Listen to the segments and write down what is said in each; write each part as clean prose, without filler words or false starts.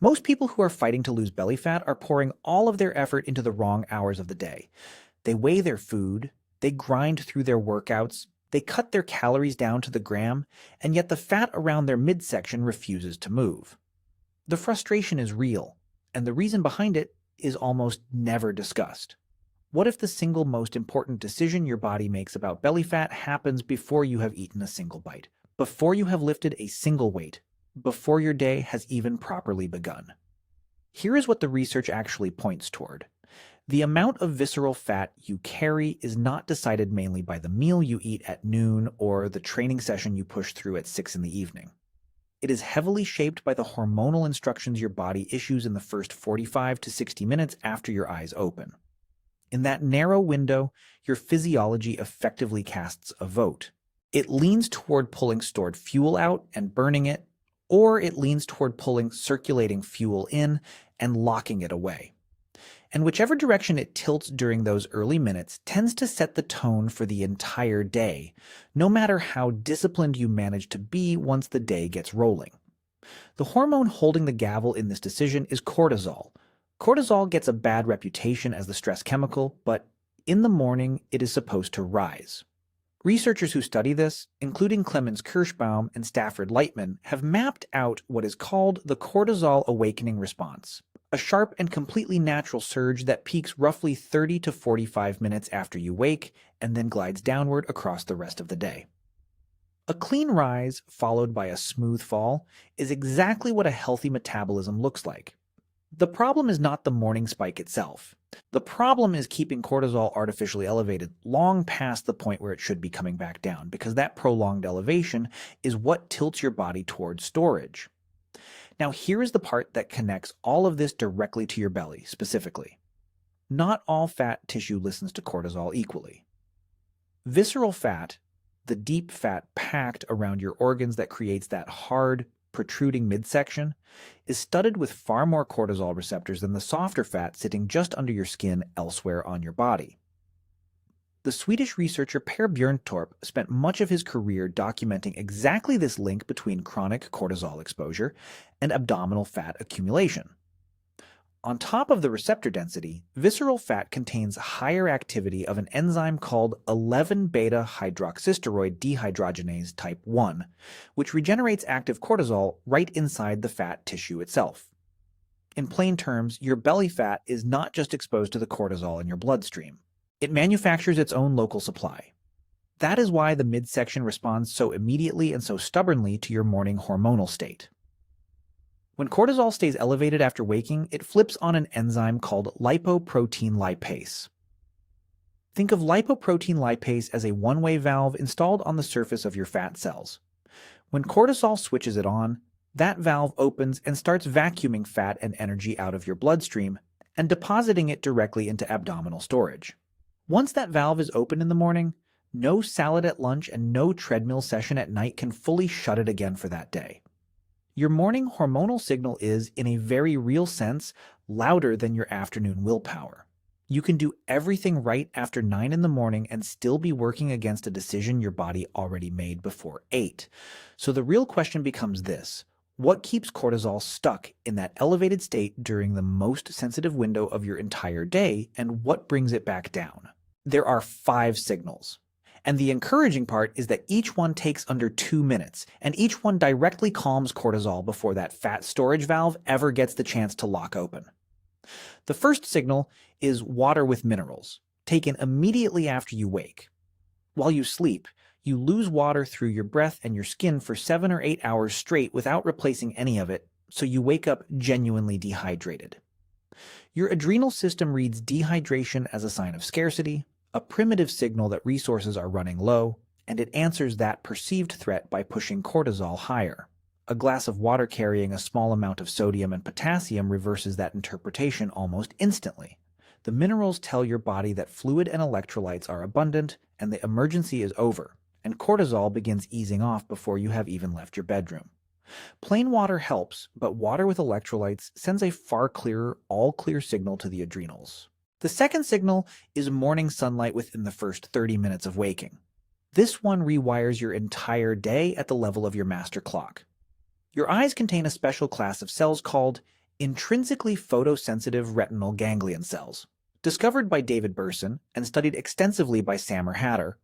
Most people who are fighting to lose belly fat are pouring all of their effort into the wrong hours of the day. They weigh their food, they grind through their workouts, they cut their calories down to the gram, and yet the fat around their midsection refuses to move. The frustration is real, and the reason behind it is almost never discussed. What if the single most important decision your body makes about belly fat happens before you have eaten a single bite, before you have lifted a single weight, before your day has even properly begun? Here is what the research actually points toward. The amount of visceral fat you carry is not decided mainly by the meal you eat at noon or the training session you push through at 6 in the evening. It is heavily shaped by the hormonal instructions your body issues in the first 45 to 60 minutes after your eyes open. In that narrow window, your physiology effectively casts a vote. It leans toward pulling stored fuel out and burning it, or it leans toward pulling circulating fuel in and locking it away. And whichever direction it tilts during those early minutes tends to set the tone for the entire day, no matter how disciplined you manage to be once the day gets rolling. The hormone holding the gavel in this decision is cortisol. Cortisol gets a bad reputation as the stress chemical, but in the morning it is supposed to rise. Researchers who study this, including Clemens Kirschbaum and Stafford Lightman, have mapped out what is called the cortisol awakening response, a sharp and completely natural surge that peaks roughly 30 to 45 minutes after you wake and then glides downward across the rest of the day. A clean rise followed by a smooth fall is exactly what a healthy metabolism looks like. The problem is not the morning spike itself. The problem is keeping cortisol artificially elevated long past the point where it should be coming back down, because that prolonged elevation is what tilts your body towards storage. Now, here is the part that connects all of this directly to your belly, specifically. Not all fat tissue listens to cortisol equally. Visceral fat, the deep fat packed around your organs that creates that hard, protruding midsection, is studded with far more cortisol receptors than the softer fat sitting just under your skin elsewhere on your body. The Swedish researcher Per Björntorp spent much of his career documenting exactly this link between chronic cortisol exposure and abdominal fat accumulation. On top of the receptor density, visceral fat contains higher activity of an enzyme called 11-beta-hydroxysteroid dehydrogenase type 1, which regenerates active cortisol right inside the fat tissue itself. In plain terms, your belly fat is not just exposed to the cortisol in your bloodstream. It manufactures its own local supply. That is why the midsection responds so immediately and so stubbornly to your morning hormonal state. When cortisol stays elevated after waking, it flips on an enzyme called lipoprotein lipase. Think of lipoprotein lipase as a one-way valve installed on the surface of your fat cells. When cortisol switches it on, that valve opens and starts vacuuming fat and energy out of your bloodstream and depositing it directly into abdominal storage. Once that valve is open in the morning, no salad at lunch and no treadmill session at night can fully shut it again for that day. Your morning hormonal signal is, in a very real sense, louder than your afternoon willpower. You can do everything right after 9 in the morning and still be working against a decision your body already made before 8. So the real question becomes this: what keeps cortisol stuck in that elevated state during the most sensitive window of your entire day, and what brings it back down? There are 5 signals. And the encouraging part is that each one takes under 2 minutes, and each one directly calms cortisol before that fat storage valve ever gets the chance to lock open. The first signal is water with minerals, taken immediately after you wake. While you sleep, you lose water through your breath and your skin for 7 or 8 hours straight without replacing any of it, so you wake up genuinely dehydrated. Your adrenal system reads dehydration as a sign of scarcity, a primitive signal that resources are running low, and it answers that perceived threat by pushing cortisol higher. A glass of water carrying a small amount of sodium and potassium reverses that interpretation almost instantly. The minerals tell your body that fluid and electrolytes are abundant and the emergency is over, and cortisol begins easing off before you have even left your bedroom. Plain water helps, but water with electrolytes sends a far clearer, all-clear signal to the adrenals. The second signal is morning sunlight within the first 30 minutes of waking. This one rewires your entire day at the level of your master clock. Your eyes contain a special class of cells called Intrinsically photosensitive retinal ganglion cells, discovered by David Burson and studied extensively by Samer Hatter.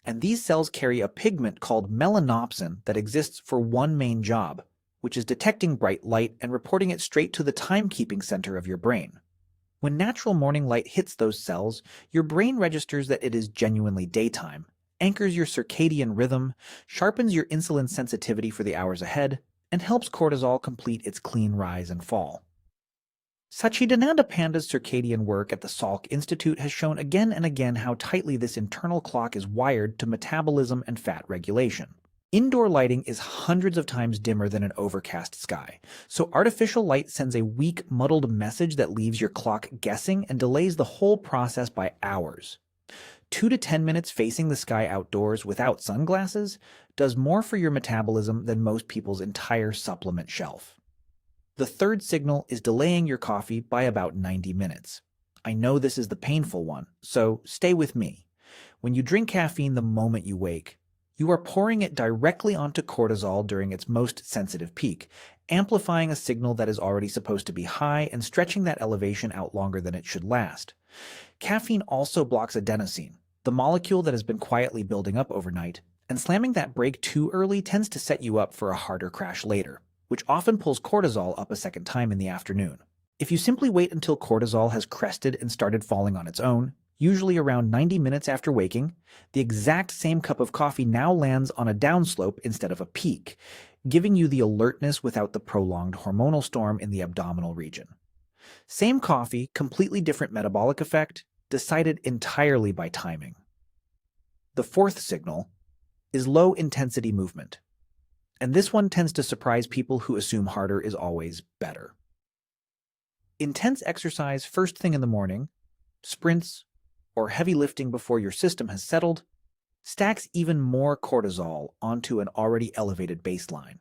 And these cells carry a pigment called melanopsin that exists for one main job, which is detecting bright light and reporting it straight to the timekeeping center of your brain. When natural morning light hits those cells, your brain registers that it is genuinely daytime, anchors your circadian rhythm, sharpens your insulin sensitivity for the hours ahead, and helps cortisol complete its clean rise and fall. Sachidananda Panda's circadian work at the Salk Institute has shown again and again how tightly this internal clock is wired to metabolism and fat regulation. Indoor lighting is hundreds of times dimmer than an overcast sky, so artificial light sends a weak, muddled message that leaves your clock guessing and delays the whole process by hours. 2 to 10 minutes facing the sky outdoors without sunglasses does more for your metabolism than most people's entire supplement shelf. The third signal is delaying your coffee by about 90 minutes. I know this is the painful one, so stay with me. When you drink caffeine the moment you wake, you are pouring it directly onto cortisol during its most sensitive peak, amplifying a signal that is already supposed to be high and stretching that elevation out longer than it should last. Caffeine also blocks adenosine, the molecule that has been quietly building up overnight, and slamming that brake too early tends to set you up for a harder crash later, which often pulls cortisol up a second time in the afternoon. If you simply wait until cortisol has crested and started falling on its own, usually around 90 minutes after waking, the exact same cup of coffee now lands on a downslope instead of a peak, giving you the alertness without the prolonged hormonal storm in the abdominal region. Same coffee, completely different metabolic effect, decided entirely by timing. The fourth signal is low-intensity movement. And this one tends to surprise people who assume harder is always better. Intense exercise first thing in the morning, sprints, or heavy lifting before your system has settled, stacks even more cortisol onto an already elevated baseline.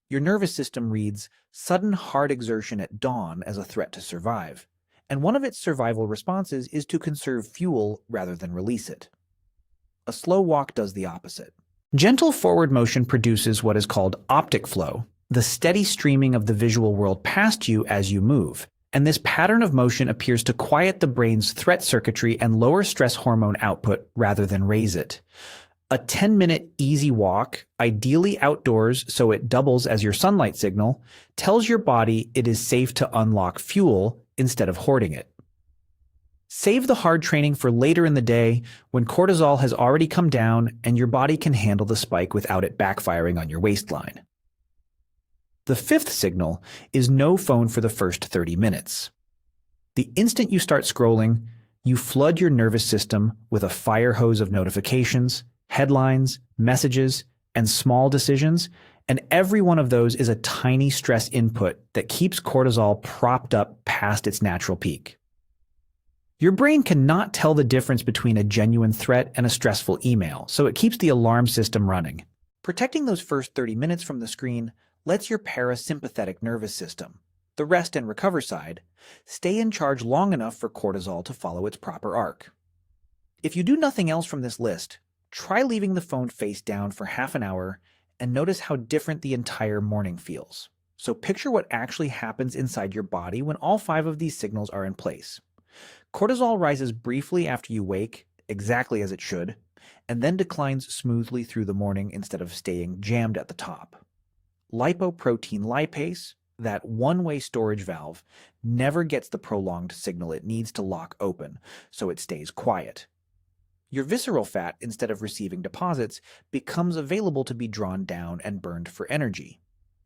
Your nervous system reads sudden hard exertion at dawn as a threat to survive, and one of its survival responses is to conserve fuel rather than release it. A slow walk does the opposite. Gentle forward motion produces what is called optic flow, the steady streaming of the visual world past you as you move, and this pattern of motion appears to quiet the brain's threat circuitry and lower stress hormone output rather than raise it. A 10-minute easy walk, ideally outdoors so it doubles as your sunlight signal, tells your body it is safe to unlock fuel instead of hoarding it. Save the hard training for later in the day when cortisol has already come down and your body can handle the spike without it backfiring on your waistline. The fifth signal is no phone for the first 30 minutes. The instant you start scrolling, you flood your nervous system with a fire hose of notifications, headlines, messages, and small decisions, and every one of those is a tiny stress input that keeps cortisol propped up past its natural peak. Your brain cannot tell the difference between a genuine threat and a stressful email, so it keeps the alarm system running. Protecting those first 30 minutes from the screen lets your parasympathetic nervous system, the rest and recover side, stay in charge long enough for cortisol to follow its proper arc. If you do nothing else from this list, try leaving the phone face down for half an hour and notice how different the entire morning feels. So picture what actually happens inside your body when all 5 of these signals are in place. Cortisol rises briefly after you wake, exactly as it should, and then declines smoothly through the morning instead of staying jammed at the top. Lipoprotein lipase, that one-way storage valve, never gets the prolonged signal it needs to lock open, so it stays quiet. Your visceral fat, instead of receiving deposits, becomes available to be drawn down and burned for energy.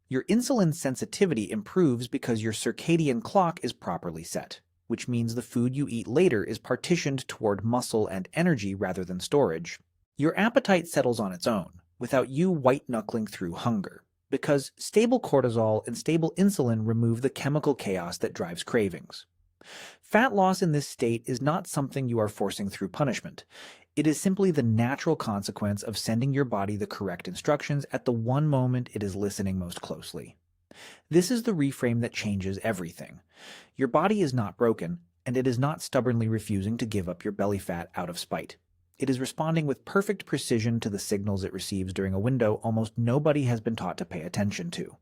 Your insulin sensitivity improves because your circadian clock is properly set, which means the food you eat later is partitioned toward muscle and energy rather than storage. Your appetite settles on its own, without you white-knuckling through hunger, because stable cortisol and stable insulin remove the chemical chaos that drives cravings. Fat loss in this state is not something you are forcing through punishment. It is simply the natural consequence of sending your body the correct instructions at the one moment it is listening most closely. This is the reframe that changes everything. Your body is not broken, and it is not stubbornly refusing to give up your belly fat out of spite. It is responding with perfect precision to the signals it receives during a window almost nobody has been taught to pay attention to.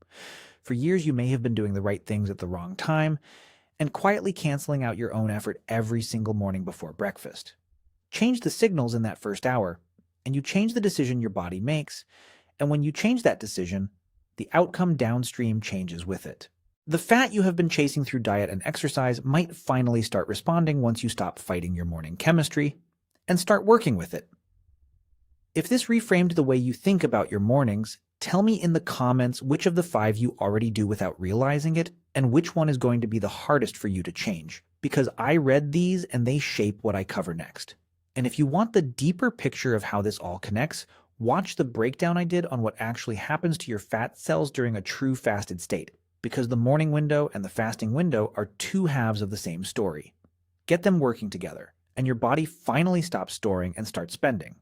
For years, you may have been doing the right things at the wrong time and quietly canceling out your own effort every single morning before breakfast. Change the signals in that first hour, and you change the decision your body makes, and when you change that decision, the outcome downstream changes with it. The fat you have been chasing through diet and exercise might finally start responding once you stop fighting your morning chemistry and start working with it. If this reframed the way you think about your mornings, tell me in the comments which of the 5 you already do without realizing it and which one is going to be the hardest for you to change, because I read these and they shape what I cover next. And if you want the deeper picture of how this all connects, watch the breakdown I did on what actually happens to your fat cells during a true fasted state, because the morning window and the fasting window are 2 halves of the same story. Get them working together, and your body finally stops storing and starts spending.